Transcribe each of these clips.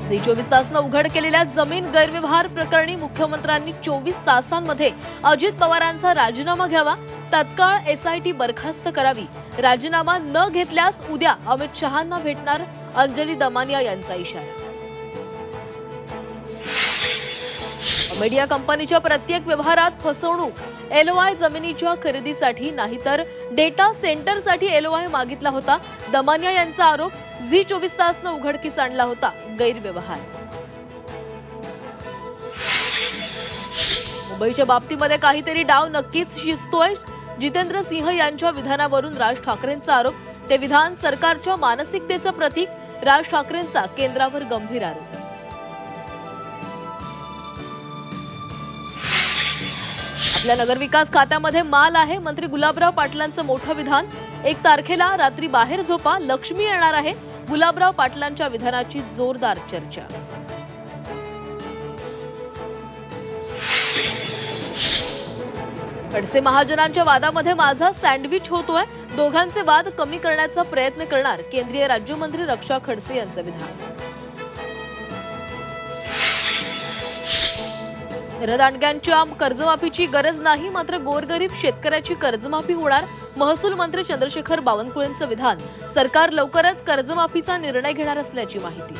Zee 24 तासनं उघड केलेल्या जमीन गैरव्यवहार प्रकरणी मुख्यमंत्र्यांनी 24 तासांमध्ये अजित पवारांचा राजीनामा घ्यावा, तत्काळ एसआयटी बरखास्त करावी, राजीनामा न घेतल्यास उद्या अमित शहांना भेटणार अंजली दमानिया यांचा इशारा। मीडिया कंपनीच्या प्रत्येक व्यवहारात फसवणूक, एलओआय जमिनीच्या खरेदीसाठी नाही तर डेटा सेंटरसाठी एलओआय मागितला होता, दमानिया यांचा आरोप। झी 24 तासनं उघडकीस आणला होता गैरव्यवहार। मुंबईच्या बाबतीमध्ये काहीतरी डाव नक्कीच शिजतोय, जितेंद्र सिंह यांच्या विधानावरून राज ठाकरेंचा आरोप। ते विधान सरकारच्या मानसिकतेचं प्रतीक, राज ठाकरेंचा केंद्रावर गंभीर आरोप। आपल्या नगरविकास खात्यामध्ये माल आहे, मंत्री गुलाबराव पाटलांचं मोठं विधान। 1 तारखेला रात्री बाहेर झोपा, लक्ष्मी येणार आहे, गुलाबराव पाटलांच्या विधानाची जोरदार चर्चा। खडसे महाजनांच्या वादामध्ये माझा सँडविच होतोय, दोघांचे वाद कमी करण्याचा प्रयत्न करणार, केंद्रीय राज्यमंत्री रक्षा खडसे यांचं विधान। घरदांडग्यांच्या कर्जमाफीची गरज नाही, मात्र गोरगरीब शेतकऱ्याची कर्जमाफी होणार, महसूल मंत्री चंद्रशेखर बावनकुळेंचं विधान। सरकार लवकरच कर्जमाफीचा निर्णय घेणार असल्याची माहिती।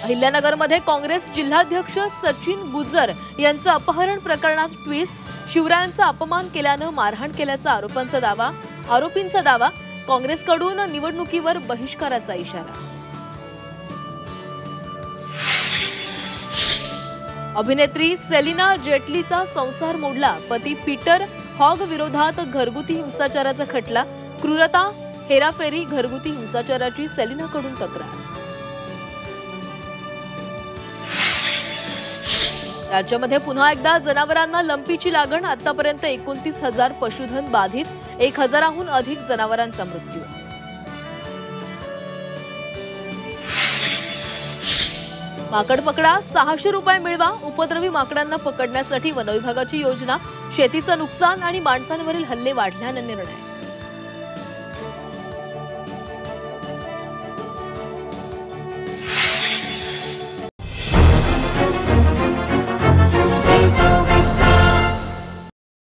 अहिल्यानगरमध्ये काँग्रेस जिल्हाध्यक्ष सचिन गुजर यांचं अपहरण प्रकरणात ट्विस्ट, शिवरायांचा अपमान केल्यानं मारहाण केल्याचा आरोपींचा दावा, काँग्रेसकडून निवडणुकीवर बहिष्काराचा इशारा। अभिनेत्री सेलिना जेटलीचा संसार मोडला, पती पीटर हॉग विरोधात घरगुती हिंसाचाराचा खटला, क्रूरता, हेराफेरी, घरगुती हिंसाचाराची सेलिनाकडून तक्रार। राज्यामध्ये पुन्हा एकदा जनावरांना लंपीची लागण, आतापर्यंत 29,000 पशुधन बाधित, 1,000हून अधिक जनावरांचा मृत्यू। माकड पकडा, 600 रुपये मिळवा, उपद्रवी माकडांना पकडण्यासाठी वनविभागाची योजना, शेतीचं नुकसान आणि माणसांवरील हल्ले वाढल्यानं निर्णय।